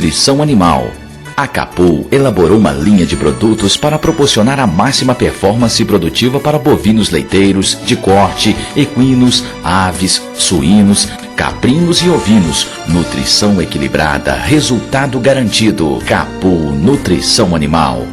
nutrição animal. A Capu elaborou uma linha de produtos para proporcionar a máxima performance produtiva para bovinos leiteiros, de corte, equinos, aves, suínos, caprinos e ovinos. Nutrição equilibrada, resultado garantido. Capu Nutrição Animal.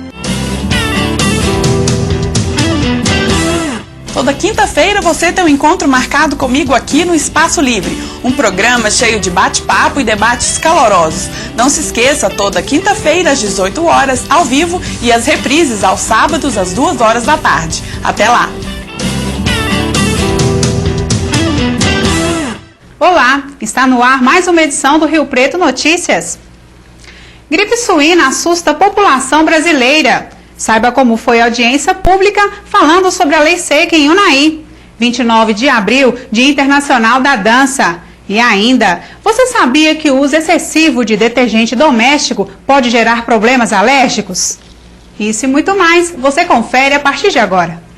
Toda quinta-feira você tem um encontro marcado comigo aqui no Espaço Livre, um programa cheio de bate-papo e debates calorosos. Não se esqueça, toda quinta-feira às 18 horas, ao vivo, e as reprises aos sábados às 2 horas da tarde. Até lá! Olá, está no ar mais uma edição do Rio Preto Notícias. Gripe suína assusta a população brasileira. Saiba como foi a audiência pública falando sobre a lei seca em Unai. 29 de abril, Dia Internacional da Dança. E ainda, você sabia que o uso excessivo de detergente doméstico pode gerar problemas alérgicos? Isso e muito mais, você confere a partir de agora.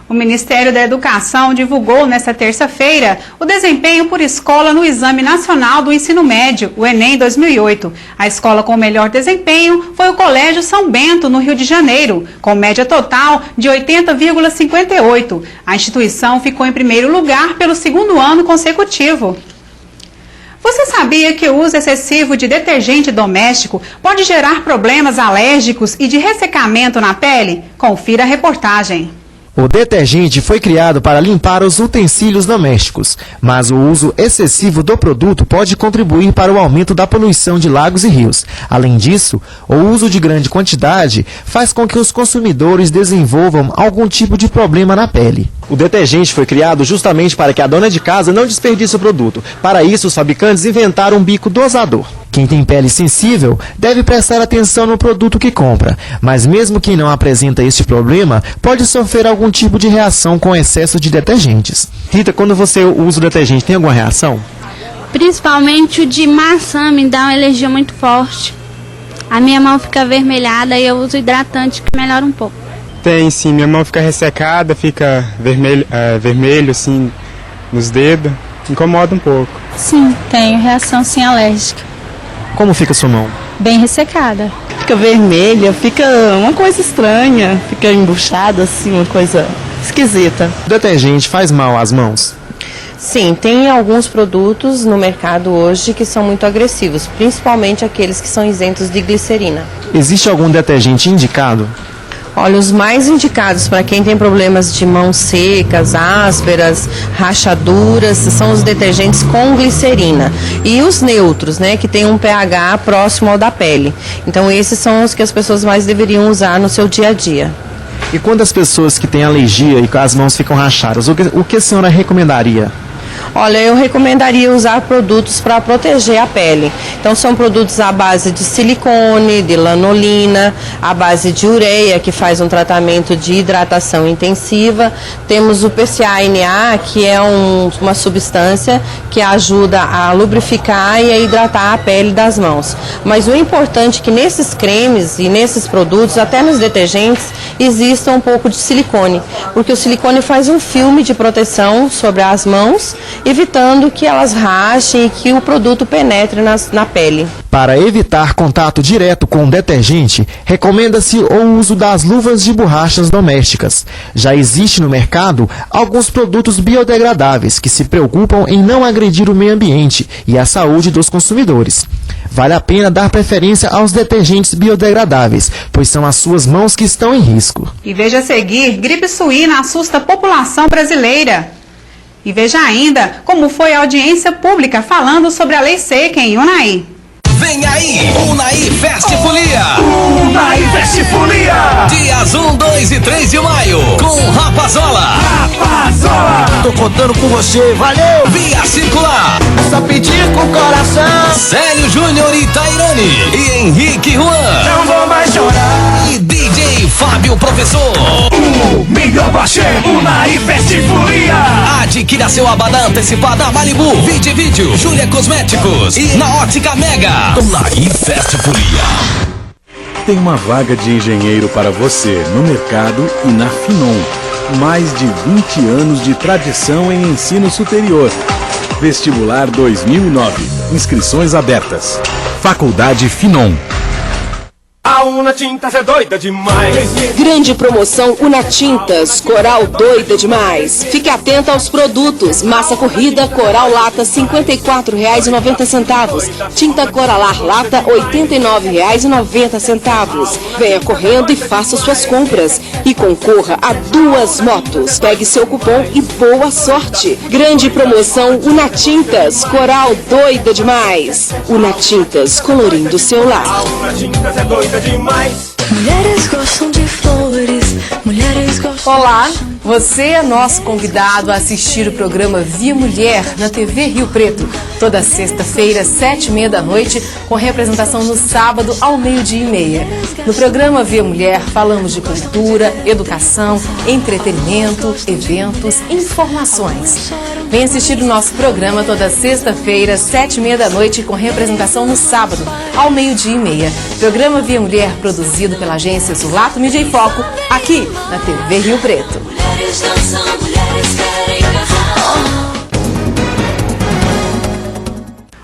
O Ministério da Educação divulgou nesta terça-feira o desempenho por escola no Exame Nacional do Ensino Médio, o Enem 2008. A escola com o melhor desempenho foi o Colégio São Bento, no Rio de Janeiro, com média total de 80,58. A instituição ficou em primeiro lugar pelo segundo ano consecutivo. Você sabia que o uso excessivo de detergente doméstico pode gerar problemas alérgicos e de ressecamento na pele? Confira a reportagem. O detergente foi criado para limpar os utensílios domésticos, mas o uso excessivo do produto pode contribuir para o aumento da poluição de lagos e rios. Além disso, o uso de grande quantidade faz com que os consumidores desenvolvam algum tipo de problema na pele. O detergente foi criado justamente para que a dona de casa não desperdice o produto. Para isso, os fabricantes inventaram um bico dosador. Quem tem pele sensível deve prestar atenção no produto que compra, mas mesmo quem não apresenta este problema pode sofrer algum tipo de reação com excesso de detergentes. Rita, quando você usa o detergente, tem alguma reação? Principalmente o de maçã me dá uma alergia muito forte. A minha mão fica avermelhada e eu uso hidratante que melhora um pouco. Tem sim, minha mão fica ressecada, fica vermelho assim nos dedos, incomoda um pouco. Sim, tenho reação sim alérgica. Como fica a sua mão? Bem ressecada. Fica vermelha, fica uma coisa estranha, fica embuchada assim, uma coisa esquisita. O detergente faz mal às mãos? Sim, tem alguns produtos no mercado hoje que são muito agressivos, principalmente aqueles que são isentos de glicerina. Existe algum detergente indicado? Olha, os mais indicados para quem tem problemas de mãos secas, ásperas, rachaduras, são os detergentes com glicerina. E os neutros, né, que tem um pH próximo ao da pele. Então esses são os que as pessoas mais deveriam usar no seu dia a dia. E quando as pessoas que têm alergia e as mãos ficam rachadas, o que a senhora recomendaria? Olha, eu recomendaria usar produtos para proteger a pele. Então são produtos à base de silicone, de lanolina, à base de ureia, que faz um tratamento de hidratação intensiva. Temos o PCA-NA, que é uma substância que ajuda a lubrificar e a hidratar a pele das mãos. Mas o importante é que nesses cremes e nesses produtos, até nos detergentes, exista um pouco de silicone, porque o silicone faz um filme de proteção sobre as mãos, evitando que elas rachem e que o produto penetre na pele. Para evitar contato direto com o detergente, recomenda-se o uso das luvas de borrachas domésticas. Já existe no mercado alguns produtos biodegradáveis que se preocupam em não agredir o meio ambiente e a saúde dos consumidores. Vale a pena dar preferência aos detergentes biodegradáveis, pois são as suas mãos que estão em risco. E veja a seguir, gripe suína assusta a população brasileira. E veja ainda como foi a audiência pública falando sobre a lei seca em Unai. Vem aí, Unai Fest Folia! Unai Fest Folia! Dias 1, 2 e 3 de maio, com Rapazola! Rapazola! Tô contando com você, valeu! Via Circular! Só pedir com o coração! Célio Júnior e Tairone! E Henrique Juan! Não vou mais chorar! E DJ Fábio Professor! O melhor baixê, Unai Fest Folia! Adquira seu abadá antecipada Malibu, Vídeo, Júlia Cosméticos e na Ótica Mega! Unai Fest Folia. Tem uma vaga de engenheiro para você no mercado e na Finon. Mais de 20 anos de tradição em ensino superior. Vestibular 2009. Inscrições abertas. Faculdade Finon. A Una Tintas é doida demais. Grande promoção Una Tintas, Coral doida demais. Fique atento aos produtos. Massa corrida, Coral lata R$ 54,90. Tinta Coralar lata R$ 89,90. Venha correndo e faça suas compras. E concorra a 2 motos. Pegue seu cupom e boa sorte. Grande promoção Una Tintas, Coral doida demais. Una Tintas, colorindo seu lar. A Una Tintas é doida demais. Mulheres gostam de flores, mulheres gostam. Olá, você é nosso convidado a assistir o programa Via Mulher na TV Rio Preto, toda sexta-feira, 7h30 da noite, com representação no sábado ao 12h30. No programa Via Mulher falamos de cultura, educação, entretenimento, eventos, informações. Vem assistir o nosso programa toda sexta-feira, 7h30 da noite, com representação no sábado ao 12h30. Programa Via Mulher produzido pela agência Zulato Mídia e Foco, aqui na TV Rio Preto. Mulheres dançam, mulheres querem cantar.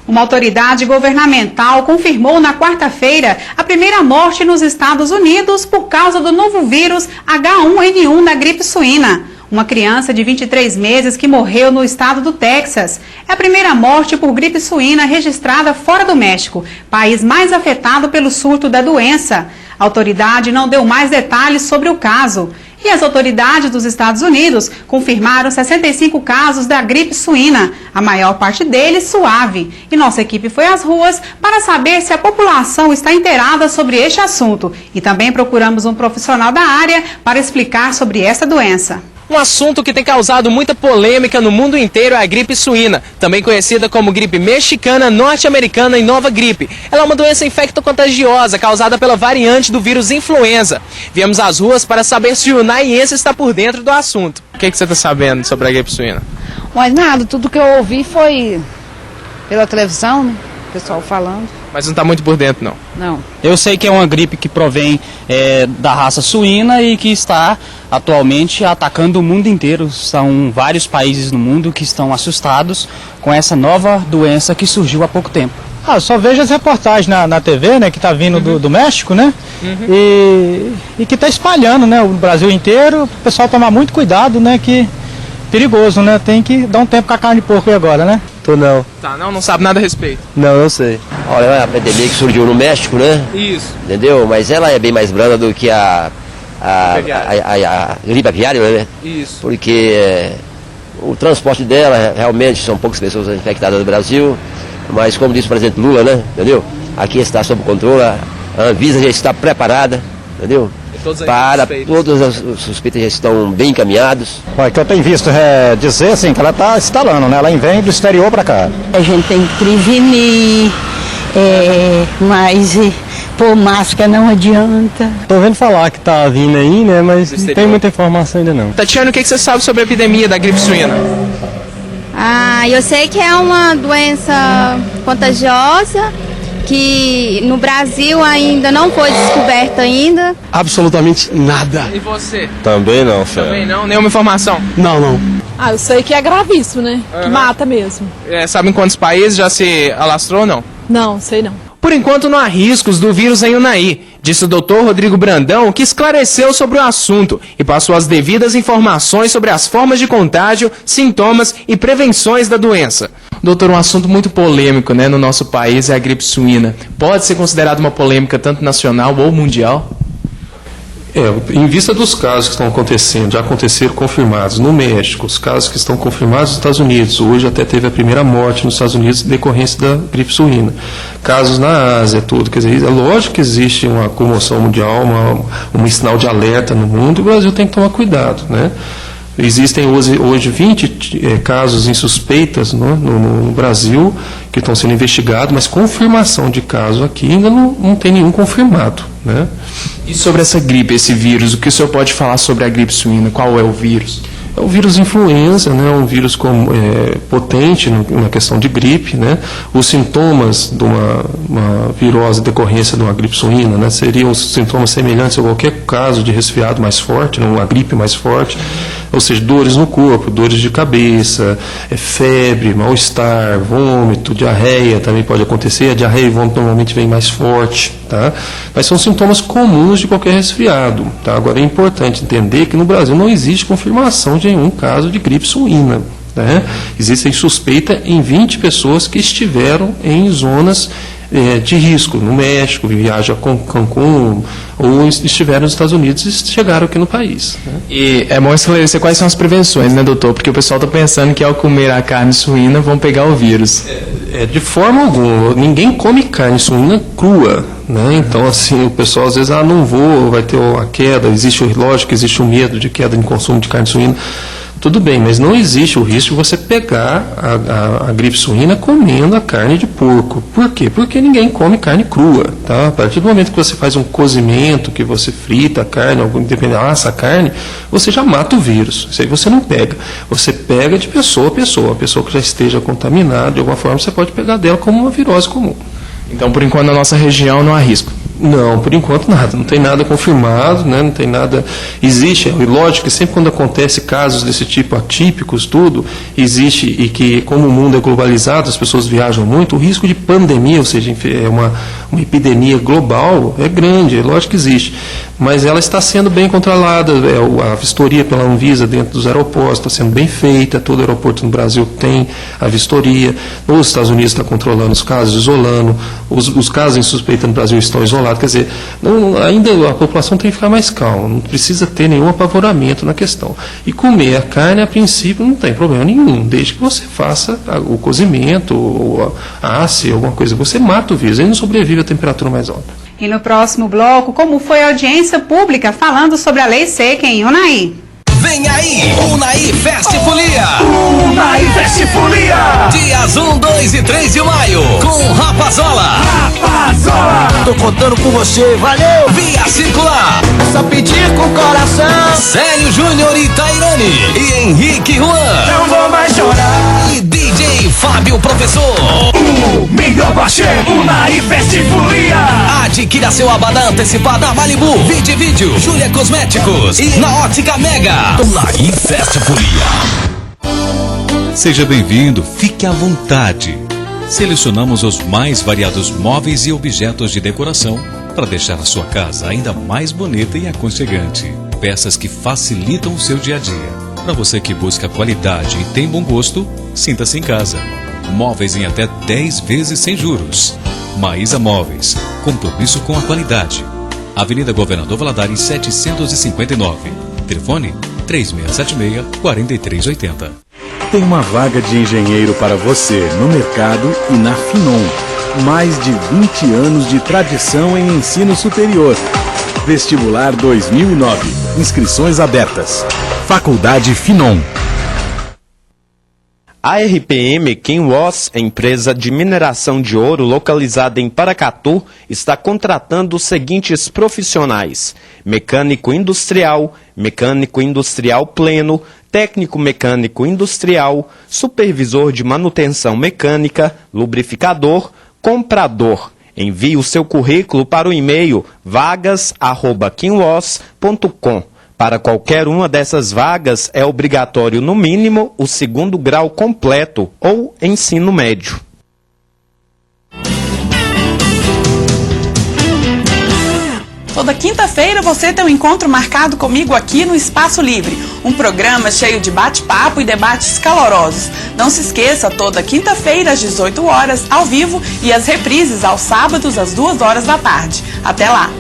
Uma autoridade governamental confirmou na quarta-feira a primeira morte nos Estados Unidos por causa do novo vírus H1N1 da gripe suína. Uma criança de 23 meses que morreu no estado do Texas. É a primeira morte por gripe suína registrada fora do México, país mais afetado pelo surto da doença. A autoridade não deu mais detalhes sobre o caso. E as autoridades dos Estados Unidos confirmaram 65 casos da gripe suína, a maior parte deles suave. E nossa equipe foi às ruas para saber se a população está inteirada sobre este assunto. E também procuramos um profissional da área para explicar sobre essa doença. Um assunto que tem causado muita polêmica no mundo inteiro é a gripe suína, também conhecida como gripe mexicana, norte-americana e nova gripe. Ela é uma doença infecto-contagiosa causada pela variante do vírus influenza. Viemos às ruas para saber se o unaiense está por dentro do assunto. O que você está sabendo sobre a gripe suína? Mas nada, tudo que eu ouvi foi pela televisão, né? O pessoal falando. Mas não está muito por dentro, não? Não. Eu sei que é uma gripe que provém da raça suína e que está atualmente atacando o mundo inteiro. São vários países no mundo que estão assustados com essa nova doença que surgiu há pouco tempo. Eu só vejo as reportagens na TV, né, que está vindo do México, né, e que está espalhando, né, o Brasil inteiro. O pessoal tomar muito cuidado, né, que perigoso, né, tem que dar um tempo com a carne de porco aí agora, né. Tô não. Tá, não sabe nada a respeito? Não, eu sei. Olha, é uma pandemia que surgiu no México, né? Isso. Entendeu? Mas ela é bem mais branda do que a gripe aviária, né? Isso. Porque o transporte dela, realmente, são poucas pessoas infectadas no Brasil, mas como disse o presidente Lula, né? Entendeu? Aqui está sob controle, a Anvisa já está preparada, entendeu? Para todas as suspeitas já estão bem encaminhados. O que eu tenho visto dizer assim, que ela está instalando, né? Ela vem do exterior para cá. A gente tem que prevenir, mas pôr máscara não adianta. Tô vendo falar que tá vindo aí, né? Mas não tem muita informação ainda não. Tatiana, o que você sabe sobre a epidemia da gripe suína? Eu sei que é uma doença contagiosa, que no Brasil ainda não foi descoberta ainda. Absolutamente nada. E você? Também não, Fé. Também não? Nenhuma informação? Não. Eu sei que é gravíssimo, né? Que mata mesmo. Sabe em quantos países já se alastrou ou não? Não, sei não. Por enquanto não há riscos do vírus em Unai, disse o Dr. Rodrigo Brandão, que esclareceu sobre o assunto e passou as devidas informações sobre as formas de contágio, sintomas e prevenções da doença. Doutor, um assunto muito polêmico, né, no nosso país é a gripe suína. Pode ser considerado uma polêmica tanto nacional ou mundial? Em vista dos casos que estão acontecendo, já aconteceram confirmados no México, os casos que estão confirmados nos Estados Unidos, hoje até teve a primeira morte nos Estados Unidos em decorrência da gripe suína, casos na Ásia, tudo, quer dizer, é lógico que existe uma comoção mundial, um sinal de alerta no mundo, e o Brasil tem que tomar cuidado, né? Existem hoje 20 casos em suspeitas no Brasil que estão sendo investigados, mas confirmação de caso aqui ainda não tem nenhum confirmado, né? E sobre essa gripe, esse vírus, o que o senhor pode falar sobre a gripe suína? Qual é o vírus? o vírus influenza, né, um vírus potente na questão de gripe, né, os sintomas de uma virose decorrência de uma gripe suína, né, seriam sintomas semelhantes a qualquer caso de resfriado mais forte, né, uma gripe mais forte, ou seja, dores no corpo, dores de cabeça, febre, mal-estar, vômito, diarreia também pode acontecer. A diarreia e vômito normalmente vem mais forte, tá? Mas são sintomas comuns de qualquer resfriado, tá? Agora é importante entender que no Brasil não existe confirmação de nenhum caso de gripe suína, né? Existe suspeita em 20 pessoas que estiveram em zonas de risco, no México, viaja com Cancún, ou estiveram nos Estados Unidos e chegaram aqui no país, né? E é bom esclarecer quais são as prevenções, né, doutor? Porque o pessoal está pensando que ao comer a carne suína vão pegar o vírus. De forma alguma, ninguém come carne suína crua, né? Então, assim, o pessoal às vezes, não vou, vai ter uma queda, lógico, existe o medo de queda em consumo de carne suína. Tudo bem, mas não existe o risco de você pegar a gripe suína comendo a carne de porco. Por quê? Porque ninguém come carne crua, tá? A partir do momento que você faz um cozimento, que você frita a carne, independente, assa a carne, você já mata o vírus. Isso aí você não pega. Você pega de pessoa a pessoa. A pessoa que já esteja contaminada, de alguma forma, você pode pegar dela como uma virose comum. Então, por enquanto, na nossa região não há risco. Não, por enquanto nada, não tem nada confirmado, né? Não tem nada, existe, é lógico que sempre quando acontece casos desse tipo atípicos, tudo, existe, e que como o mundo é globalizado, as pessoas viajam muito, o risco de pandemia, ou seja, é uma epidemia global, é grande, é lógico que existe, mas ela está sendo bem controlada, a vistoria pela Anvisa dentro dos aeroportos está sendo bem feita, todo aeroporto no Brasil tem a vistoria, os Estados Unidos está controlando os casos, isolando, os casos em suspeita no Brasil estão isolados. Quer dizer, ainda a população tem que ficar mais calma, não precisa ter nenhum apavoramento na questão. E comer a carne, a princípio, não tem problema nenhum, desde que você faça o cozimento, ou a asse, alguma coisa, você mata o vírus, ele não sobrevive a temperatura mais alta. E no próximo bloco, como foi a audiência pública falando sobre a lei seca em Unai? Vem aí, Unai Fest Folia! Unai Fest Folia! Dias 1, 2 e 3 de maio, com Rapazola! Rapazola! Tô contando com você, valeu! Via Circular! Só pedir com o coração! Célio Júnior e Tairone! E Henrique Juan! Não vou mais chorar! E DJ Fábio Professor! O melhor baixê, Unai Fest Folia! Adquira seu abadá antecipado na Malibu, Vídeo, Júlia Cosméticos e na Ótica Mega. Unai Fest Folia. Seja bem-vindo, fique à vontade. Selecionamos os mais variados móveis e objetos de decoração para deixar a sua casa ainda mais bonita e aconchegante. Peças que facilitam o seu dia a dia. Para você que busca qualidade e tem bom gosto, sinta-se em casa. Móveis em até 10 vezes sem juros. Maísa Móveis, compromisso com a qualidade. Avenida Governador Valadares 759. Telefone 3676-4380. Tem uma vaga de engenheiro para você no mercado e na Finon. Mais de 20 anos de tradição em ensino superior. Vestibular 2009. Inscrições abertas. Faculdade Finon. A RPM Kinross, empresa de mineração de ouro localizada em Paracatu, está contratando os seguintes profissionais: mecânico industrial pleno, técnico mecânico industrial, supervisor de manutenção mecânica, lubrificador, comprador. Envie o seu currículo para o e-mail vagas@kinross.com. Para qualquer uma dessas vagas é obrigatório, no mínimo, o 2º grau completo ou ensino médio. Toda quinta-feira você tem um encontro marcado comigo aqui no Espaço Livre, um programa cheio de bate-papo e debates calorosos. Não se esqueça, toda quinta-feira às 18 horas, ao vivo, e as reprises aos sábados às 2 horas da tarde. Até lá!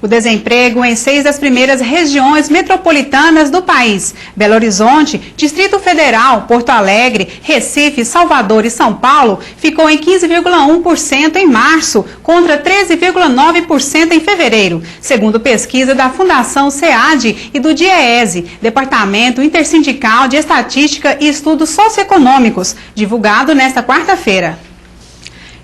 O desemprego em 6 das primeiras regiões metropolitanas do país, Belo Horizonte, Distrito Federal, Porto Alegre, Recife, Salvador e São Paulo, ficou em 15,1% em março, contra 13,9% em fevereiro, segundo pesquisa da Fundação SEAD e do DIEESE, Departamento Intersindical de Estatística e Estudos Socioeconômicos, divulgado nesta quarta-feira.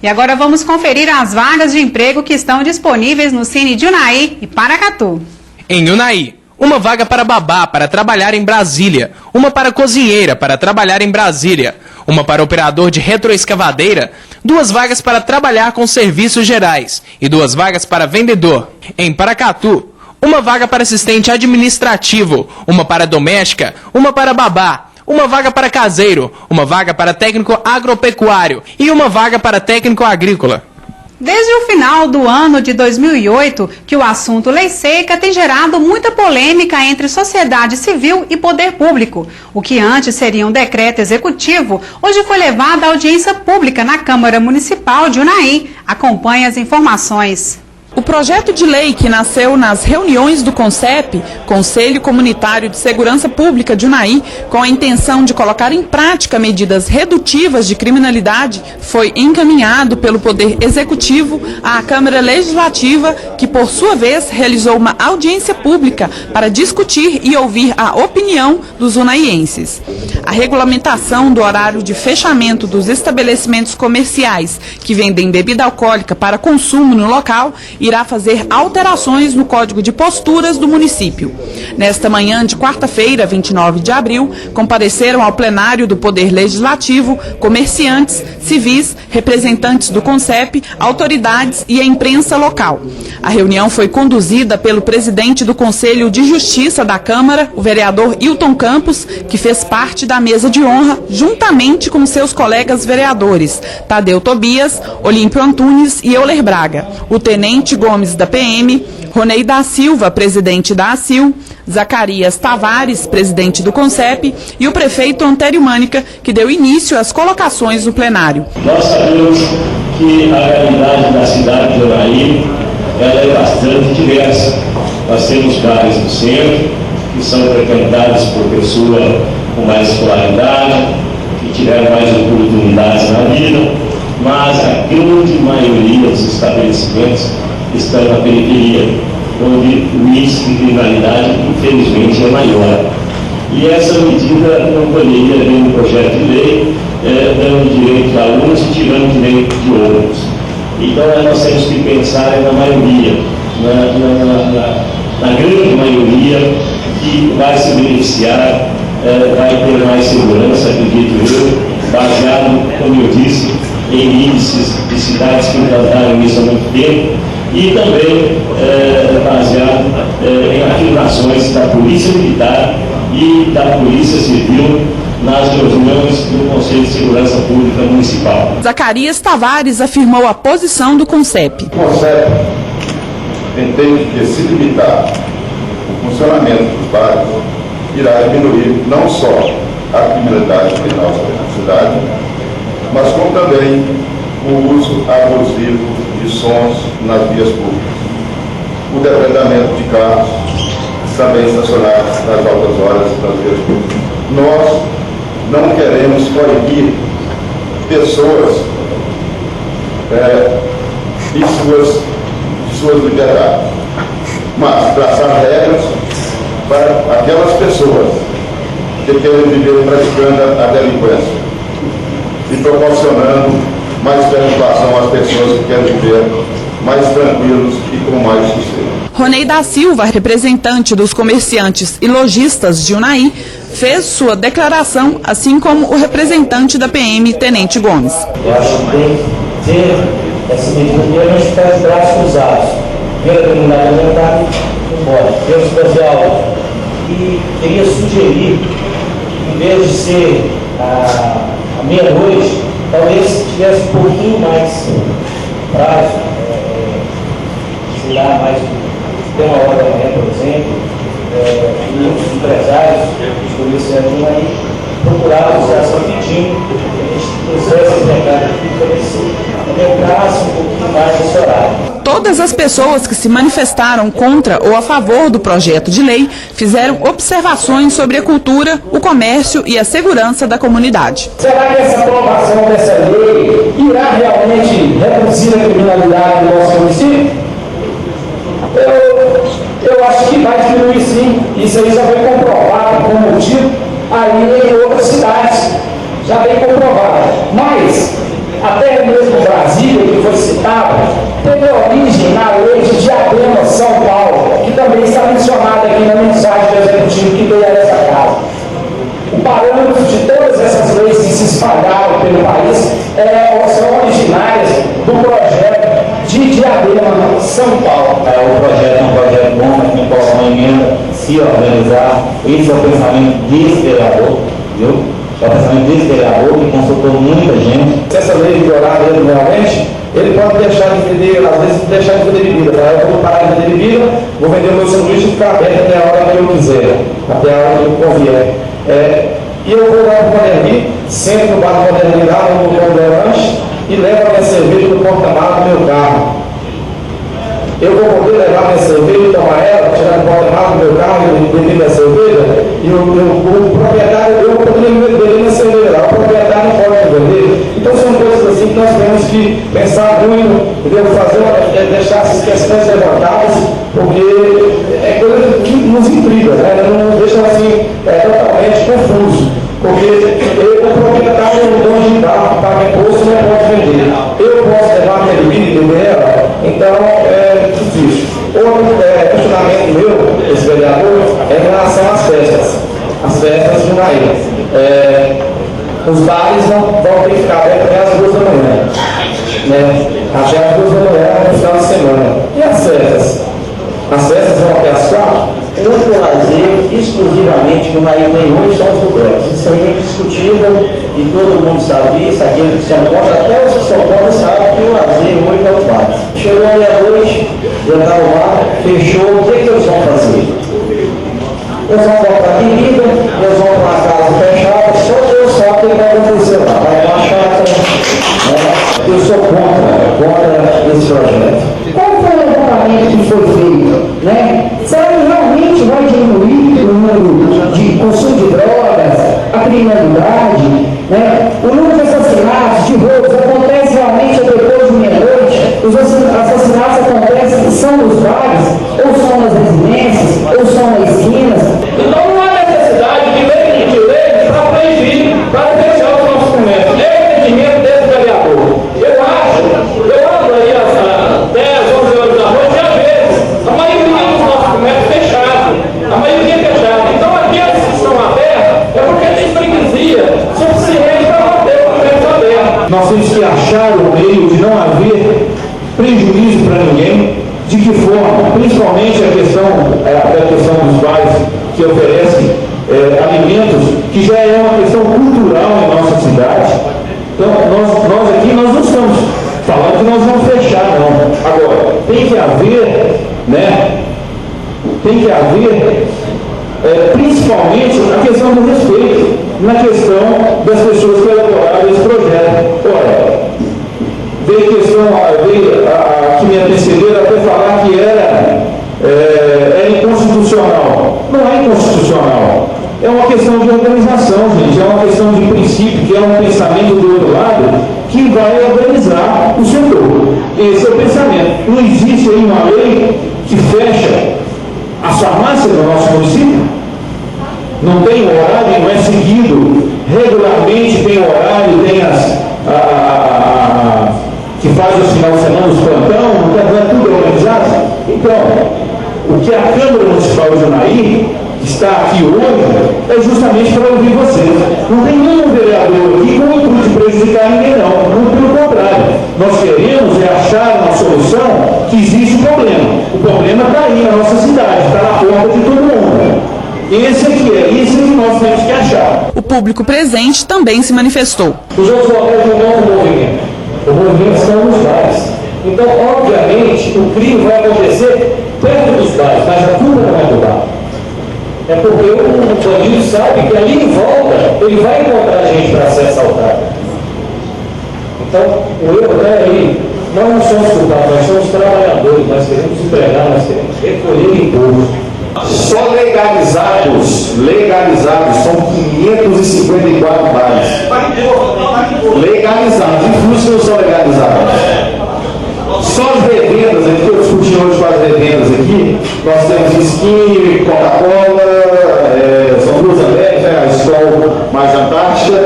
E agora vamos conferir as vagas de emprego que estão disponíveis no Cine de Unai e Paracatu. Em Unai, uma vaga para babá para trabalhar em Brasília, uma para cozinheira para trabalhar em Brasília, uma para operador de retroescavadeira, 2 vagas para trabalhar com serviços gerais e 2 vagas para vendedor. Em Paracatu, uma vaga para assistente administrativo, uma para doméstica, uma para babá, uma vaga para caseiro, uma vaga para técnico agropecuário e uma vaga para técnico agrícola. Desde o final do ano de 2008, que o assunto lei seca tem gerado muita polêmica entre sociedade civil e poder público. O que antes seria um decreto executivo, hoje foi levado à audiência pública na Câmara Municipal de Unai. Acompanhe as informações. O projeto de lei que nasceu nas reuniões do CONCEP, Conselho Comunitário de Segurança Pública de Unai, com a intenção de colocar em prática medidas redutivas de criminalidade, foi encaminhado pelo Poder Executivo à Câmara Legislativa, que por sua vez realizou uma audiência pública para discutir e ouvir a opinião dos unaienses. A regulamentação do horário de fechamento dos estabelecimentos comerciais que vendem bebida alcoólica para consumo no local irá fazer alterações no Código de Posturas do município. Nesta manhã de quarta-feira, 29 de abril, compareceram ao plenário do Poder Legislativo comerciantes, civis, representantes do CONCEP, autoridades e a imprensa local. A reunião foi conduzida pelo presidente do Conselho de Justiça da Câmara, o vereador Hilton Campos, que fez parte da mesa de honra, juntamente com seus colegas vereadores, Tadeu Tobias, Olímpio Antunes e Euler Braga, o tenente Gomes da PM, Ronei da Silva, presidente da ACIL, Zacarias Tavares, presidente do CONCEP, e o prefeito Antério Mânica, que deu início às colocações no plenário. Nós sabemos que a realidade da cidade de Unai ela é bastante diversa. Nós temos bairros no centro, que são frequentados por pessoas com mais escolaridade, que tiveram mais oportunidades na vida, mas a grande maioria dos estabelecimentos estão na periferia, onde o índice de criminalidade, infelizmente, é maior. E essa medida não poderia vir no projeto de lei, dando direito a uns e tirando direito de outros. Então, nós temos que pensar na maioria, na grande maioria que vai se beneficiar, vai ter mais segurança, acredito eu, baseado, como eu disse, em índices de cidades que implantaram isso há muito tempo, e também baseado em afirmações da Polícia Militar e da Polícia Civil nas reuniões do Conselho de Segurança Pública Municipal. Zacarias Tavares afirmou a posição do CONCEP. O CONCEP entende que se limitar o funcionamento dos bairros irá diminuir não só a criminalidade penal na cidade, mas como também o uso abusivo de sons nas vias públicas, o depredamento de carros também estacionados nas altas horas das vias públicas. Nós não queremos proibir pessoas de suas liberdades, mas traçar regras para aquelas pessoas que querem viver praticando a delinquência e proporcionando mais preocupação às pessoas que querem viver mais tranquilos e com mais sossego. Ronei da Silva, representante dos comerciantes e lojistas de Unai, fez sua declaração, assim como o representante da PM, Tenente Gomes. Eu acho que tem que ter essa medida de não ficar de braços cruzados. Pela comunidade alimentar, não pode. Temos que fazer algo. E queria sugerir, em vez de ser a meia-noite, talvez tivesse um pouquinho mais prazo, sei lá, mais de uma hora da manhã, por exemplo, e muitos empresários, os comerciantes aí, procuraram a associação pedindo que a gente trouxesse esse mercado aqui para ver se aumentasse um pouquinho mais esse horário. Todas as pessoas que se manifestaram contra ou a favor do projeto de lei fizeram observações sobre a cultura, o comércio e a segurança da comunidade. Será que essa aprovação dessa lei irá realmente reduzir a criminalidade do nosso município? Eu acho que vai diminuir sim. Isso aí já vem comprovado como motivo aí em outras cidades. Já vem comprovado. Mas até mesmo Brasília, que foi citada, teve origem na lei de Diadema, São Paulo, que também está mencionada aqui na mensagem do Executivo que veio a essa casa. O parâmetro de todas essas leis que se espalharam pelo país são originárias do projeto de Diadema, São Paulo. O projeto é um projeto bom, mas quem possa uma emenda, se organizar. Esse é o pensamento desse vereador, viu? É o pensamento desse vereador que consultou muita gente. Se essa lei vigorar dele realmente, ele pode deixar de vender, às vezes deixar de vender bebida. Eu vou parar de vender bebida, vou vender o meu sanduíche e ficar aberto até a hora que eu quiser, até a hora que eu convier. E eu vou lá para o Moderni, sento no bar do Moderni lá no lanche e levo a minha cerveja no porta-malas do meu carro. Eu vou poder levar minha cerveja, tomar ela, tirar do porta-malas do meu carro e beber minha cerveja, e o proprietário, eu poderia beber minha cerveja lá, o proprietário não pode vender. Então são coisas assim que nós temos que pensar muito, deixar essas questões levantadas, porque é coisa que nos intriga, né? Não deixa assim totalmente confuso. Porque o proprietário é um dono de carro, paga imposto, não pode vender. Eu posso levar minha bebida e beber ela, então é difícil. Outro questionamento meu, esse vereador, é em relação às festas de Unaí. Os bares vão ter que ficar abertos até as 2 da manhã, né? Até as 2 da manhã no final de semana. E as festas? As festas vão até as 4? O único lazer, exclusivamente, que o Unaí tem hoje são os lugares. Isso aí é discutível e todo mundo sabe isso, aqueles que são contra, até os que são contra sabem que o lazer hoje é os bares. Chegou ali à noite, já está no bar, fechou, o que eles vão fazer? Eles vão comprar bebida, eles vão para uma casa fechada, só Deus sabe o que vai acontecer lá. Vai uma chácara, né? Eu sou contra esse projeto. Qual foi o levantamento que foi feito? Né? Será que realmente vai diminuir o número de consumo de drogas, a criminalidade? Né? O número de assassinatos, de roubos, acontece realmente depois de meia-noite? Os assassinatos acontecem, são nos bares, ou são nas residências, ou são nas esquinas? Então não há necessidade de lei para proibir, para fechar os nossos comércios. É o entendimento desse vereador. Eu ando aí às 10, 11 horas da noite, e às vezes, a maioria dos nossos comércios fechados, a maioria fechada. Então aqueles que estão abertos é porque tem freguesia suficiente para manter o comércio aberto. Nós temos que achar o meio de não haver prejuízo para ninguém. De que forma? Principalmente a questão dos bares que oferecem alimentos, que já é uma questão cultural em nossa cidade. Então, nós aqui não estamos falando que nós vamos fechar, não. Agora, tem que haver, né? Principalmente a questão do respeito, na questão das pessoas que elaboraram esse projeto. Olha, veio a que me antecederam até falar que era inconstitucional. Não é inconstitucional. É uma questão de organização, gente. É uma questão de princípio, que é um pensamento do outro lado que vai organizar o setor. Esse é o pensamento. Não existe aí uma lei que fecha as farmácias do nosso município? Não tem horário, não é seguido. Regularmente tem horário, tem que faz os finais de semana, os plantão, não é tudo organizado? Então, o que a Câmara Municipal de Unaí está aqui hoje é justamente para ouvir vocês. Não tem nenhum vereador aqui com o intuito de prejudicar ninguém, não. Pelo contrário, nós queremos achar uma solução que existe um problema. O problema está aí na nossa cidade, está na porta de todo mundo. Esse é que nós temos que achar. O público presente também se manifestou. Os outros locais não vão no movimento. O movimento está nos bares. Então, obviamente, o crime vai acontecer perto dos bares, mas a culpa não é do bar. É porque o bandido sabe que ali em volta ele vai encontrar gente para ser assaltado. Então, o erro não é aí. Nós não somos culpados, nós somos trabalhadores, nós queremos empregar, nós queremos recolher imposto. Só legalizados são 554 bares. Legalizados, inclusive que não são legalizados. Só as revendas aqui, eu discuti hoje com as revendas aqui, nós temos Skin, Coca-Cola, são duas Américas, a Skol mais Antártica,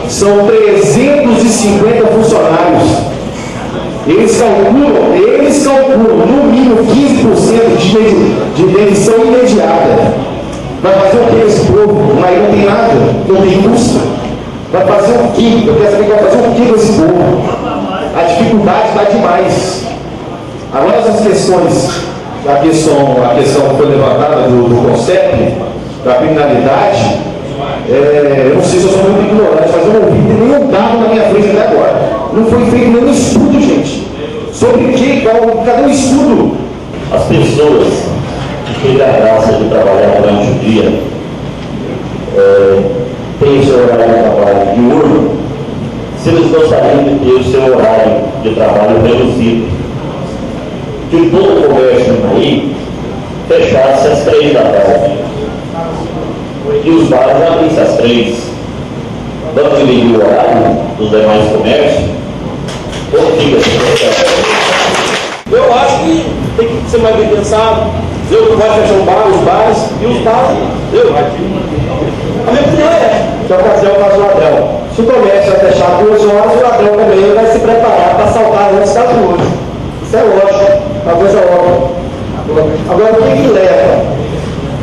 são 350 funcionários demissão imediata. Vai fazer o que esse povo? Aí não tem nada, não tem custo. Vai fazer o que? Eu quero saber que vai fazer o que com esse povo? A dificuldade está demais. Agora essas questões, a questão que foi levantada do CONCEP, da criminalidade, eu não sei se eu sou muito ignorante, mas eu não vi nenhum dado na minha frente até agora. Não foi feito nenhum estudo, gente. Sobre o que? Cadê o estudo? As pessoas que têm a graça de trabalhar durante o dia, têm o seu horário de trabalho diurno, se eles gostariam de ter o seu horário de trabalho reduzido, que todo o comércio aí fechasse às 3 da tarde e os bares abrissem às 3, dando dividir o horário dos demais comércios, ou fica assim. Eu acho que tem que ser mais bem pensado. Eu não vai fechar os bares e os bares. A minha opinião que a ocasião faz o ladrão. Se o comércio vai fechar 2 horas, o ladrão também vai se preparar para assaltar antes das 2. Isso é lógico, uma coisa óbvia. Agora, o que leva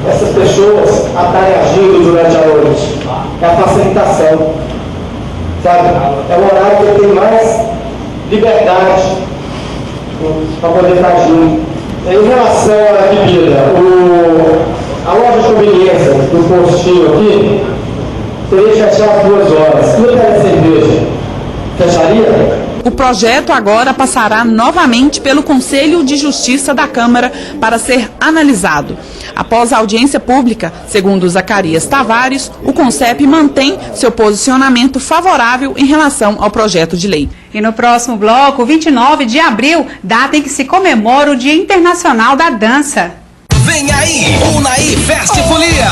essas pessoas a estarem agindo durante a noite? É a facilitação. Sabe? É o horário que eu tenho mais liberdade para poder estar agindo. Em relação à bebida, a loja de conveniência do postinho aqui teria que fechar às 2 horas. E a cerveja? Fecharia? O projeto agora passará novamente pelo Conselho de Justiça da Câmara para ser analisado. Após a audiência pública, segundo Zacarias Tavares, o CONCEP mantém seu posicionamento favorável em relação ao projeto de lei. E no próximo bloco, 29 de abril, data em que se comemora o Dia Internacional da Dança. Vem aí, Unai Festifolia!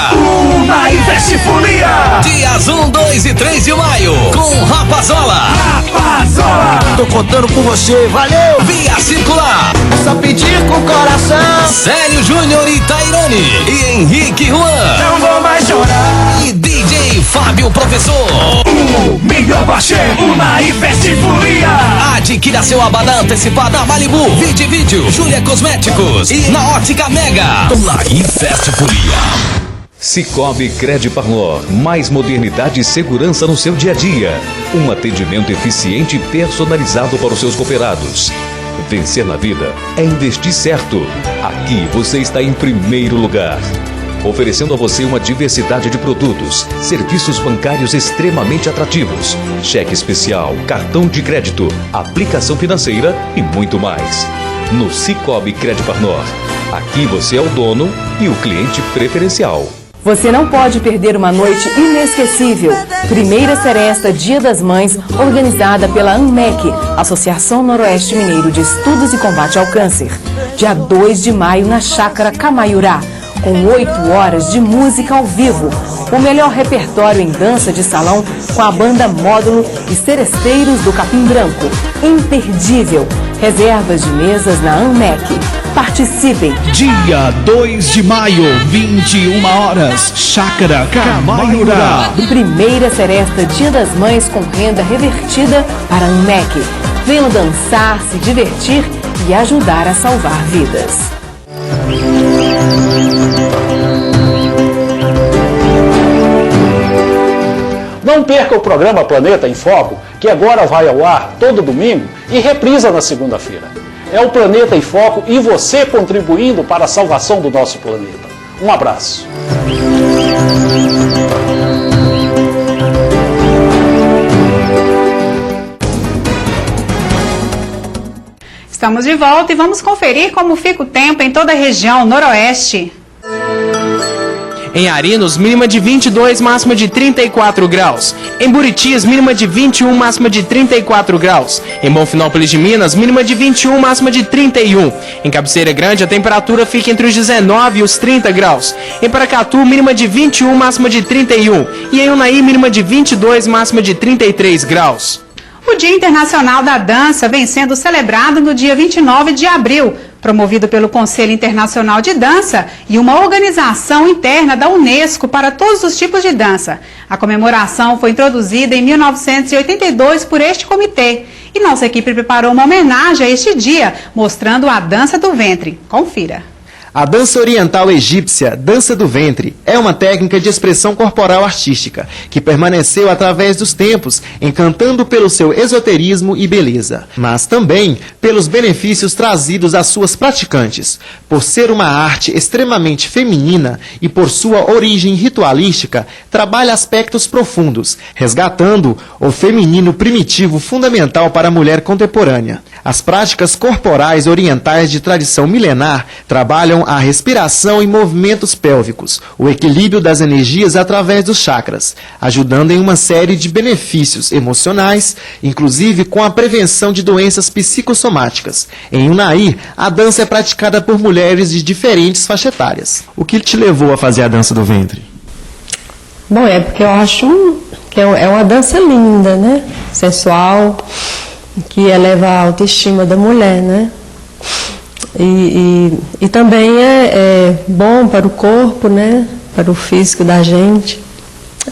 Unai Festifolia! Dias 1, 2 e 3 de maio, com Rapazola! Rapazola! Tô contando com você, valeu! Via Circular! É só pedir com o coração! Célio Júnior e Tairone! E Henrique Juan! Não vou mais chorar! E DJ Fábio Professor! O melhor baixê, Unai Festifolia! Adquira seu abadá antecipado na Malibu, Vídeo, Júlia Cosméticos e na Ótica Mega! Unai Festifolia! Cicobi Crediparnor, mais modernidade e segurança no seu dia a dia. Um atendimento eficiente e personalizado para os seus cooperados. Vencer na vida é investir certo. Aqui você está em primeiro lugar. Oferecendo a você uma diversidade de produtos, serviços bancários extremamente atrativos, cheque especial, cartão de crédito, aplicação financeira e muito mais. No Cicobi Crediparnor, aqui você é o dono e o cliente preferencial. Você não pode perder uma noite inesquecível. Primeira Seresta Dia das Mães, organizada pela ANMEC, Associação Noroeste Mineiro de Estudos e Combate ao Câncer. Dia 2 de maio na Chácara Camaiurá, com 8 horas de música ao vivo. O melhor repertório em dança de salão com a banda Módulo e Seresteiros do Capim Branco. Imperdível. Reservas de mesas na ANMEC. Participem. Dia 2 de maio, 21 horas, Chácara Camaiurá. Primeira Seresta Dia das Mães com renda revertida para a ANMEC. Venham dançar, se divertir e ajudar a salvar vidas. Não perca o programa Planeta em Foco, que agora vai ao ar todo domingo e reprisa na segunda-feira. É o Planeta em Foco e você contribuindo para a salvação do nosso planeta. Um abraço. Estamos de volta e vamos conferir como fica o tempo em toda a região noroeste. Em Arinos, mínima de 22, máxima de 34 graus. Em Buritis, mínima de 21, máxima de 34 graus. Em Bonfinópolis de Minas, mínima de 21, máxima de 31. Em Cabeceira Grande, a temperatura fica entre os 19 e os 30 graus. Em Paracatu, mínima de 21, máxima de 31. E em Unai, mínima de 22, máxima de 33 graus. O Dia Internacional da Dança vem sendo celebrado no dia 29 de abril, promovido pelo Conselho Internacional de Dança e uma organização interna da Unesco para todos os tipos de dança. A comemoração foi introduzida em 1982 por este comitê e nossa equipe preparou uma homenagem a este dia, mostrando a dança do ventre. Confira. A dança oriental egípcia, dança do ventre, é uma técnica de expressão corporal artística que permaneceu através dos tempos, encantando pelo seu esoterismo e beleza, mas também pelos benefícios trazidos às suas praticantes. Por ser uma arte extremamente feminina e por sua origem ritualística, trabalha aspectos profundos, resgatando o feminino primitivo fundamental para a mulher contemporânea. As práticas corporais orientais de tradição milenar trabalham a respiração e movimentos pélvicos, o equilíbrio das energias através dos chakras, ajudando em uma série de benefícios emocionais, inclusive com a prevenção de doenças psicossomáticas. Em Unai, a dança é praticada por mulheres de diferentes faixas etárias. O que te levou a fazer a dança do ventre? Bom, é porque eu acho que é uma dança linda, né? Sensual, que eleva a autoestima da mulher, né? E também é bom para o corpo, né? Para o físico da gente.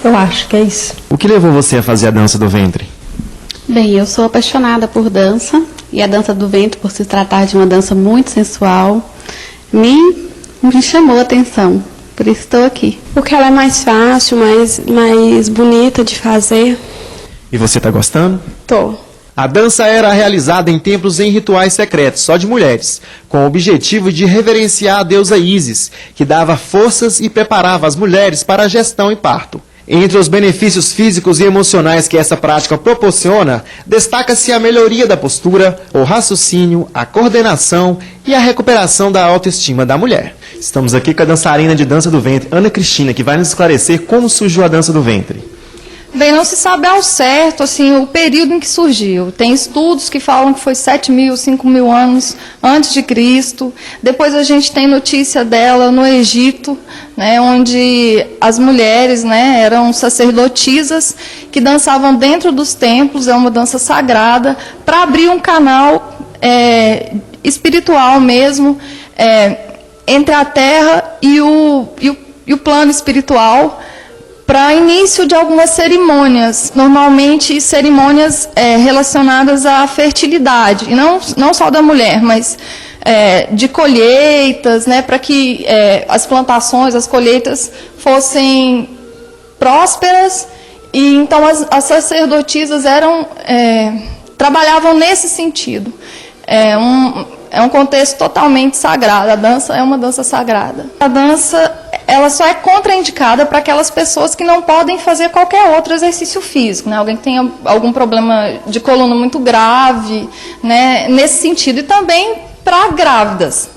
Eu acho que é isso. O que levou você a fazer a dança do ventre? Bem, eu sou apaixonada por dança, e a dança do ventre, por se tratar de uma dança muito sensual, me chamou a atenção. Por isso estou aqui. Porque ela é mais fácil, mais bonita de fazer. E você está gostando? Tô. A dança era realizada em templos em rituais secretos, só de mulheres, com o objetivo de reverenciar a deusa Ísis, que dava forças e preparava as mulheres para a gestão e parto. Entre os benefícios físicos e emocionais que essa prática proporciona, destaca-se a melhoria da postura, o raciocínio, a coordenação e a recuperação da autoestima da mulher. Estamos aqui com a dançarina de dança do ventre, Ana Cristina, que vai nos esclarecer como surgiu a dança do ventre. Bem, não se sabe ao certo assim, o período em que surgiu. Tem estudos que falam que foi 7.000, 5.000 anos antes de Cristo. Depois a gente tem notícia dela no Egito, né, onde as mulheres, né, eram sacerdotisas que dançavam dentro dos templos, é uma dança sagrada, para abrir um canal espiritual mesmo, entre a terra e o plano espiritual, para início de algumas cerimônias, normalmente cerimônias relacionadas à fertilidade, e não só da mulher, mas de colheitas, né, para que as plantações, as colheitas fossem prósperas, e então as sacerdotisas trabalhavam nesse sentido. É um contexto totalmente sagrado, a dança é uma dança sagrada. A dança, ela só é contraindicada para aquelas pessoas que não podem fazer qualquer outro exercício físico, né? Alguém que tenha algum problema de coluna muito grave, né? Nesse sentido, e também para grávidas.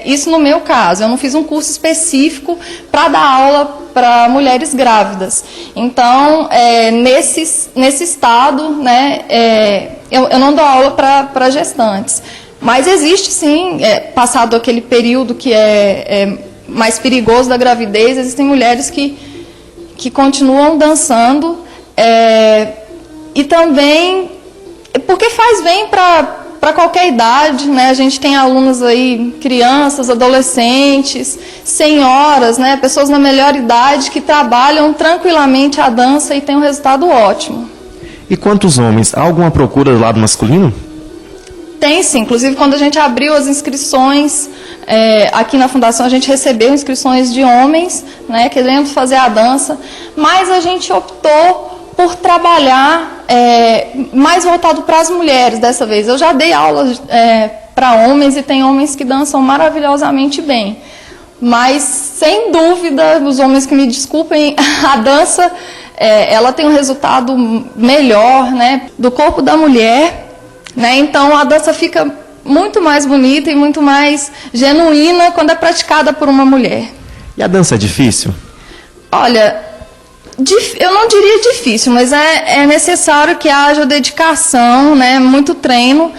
Isso no meu caso, eu não fiz um curso específico para dar aula para mulheres grávidas. Então, nesse estado, né, eu não dou aula para gestantes. Mas existe sim, passado aquele período que é mais perigoso da gravidez, existem mulheres que continuam dançando, e também porque faz bem para qualquer idade, né? A gente tem alunas aí, crianças, adolescentes, senhoras, né? Pessoas na melhor idade que trabalham tranquilamente a dança e tem um resultado ótimo. E quantos homens? Há alguma procura do lado masculino? Tem sim, inclusive quando a gente abriu as inscrições, aqui na Fundação a gente recebeu inscrições de homens, né, querendo fazer a dança, mas a gente optou por trabalhar mais voltado para as mulheres dessa vez. Eu já dei aulas para homens e tem homens que dançam maravilhosamente bem, mas sem dúvida, os homens que me desculpem, a dança ela tem um resultado melhor, né, do corpo da mulher. Né? Então a dança fica muito mais bonita e muito mais genuína quando é praticada por uma mulher. E a dança é difícil? Olha, eu não diria difícil, mas é necessário que haja dedicação, né? Muito treino,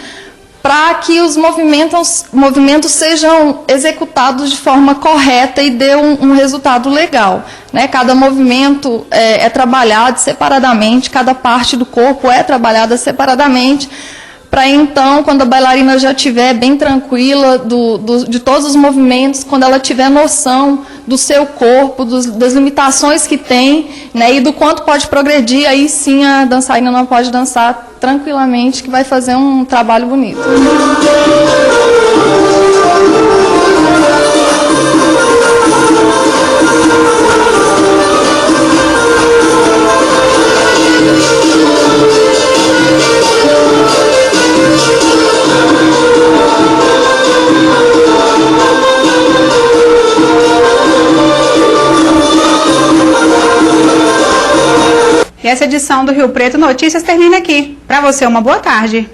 para que os movimentos sejam executados de forma correta e dê um resultado legal. Né? Cada movimento é trabalhado separadamente, cada parte do corpo é trabalhada separadamente, para então, quando a bailarina já estiver bem tranquila de todos os movimentos, quando ela tiver noção do seu corpo, das limitações que tem, né, e do quanto pode progredir, aí sim a dançarina não pode dançar tranquilamente, que vai fazer um trabalho bonito. E essa edição do Rio Preto Notícias termina aqui. Para você, uma boa tarde.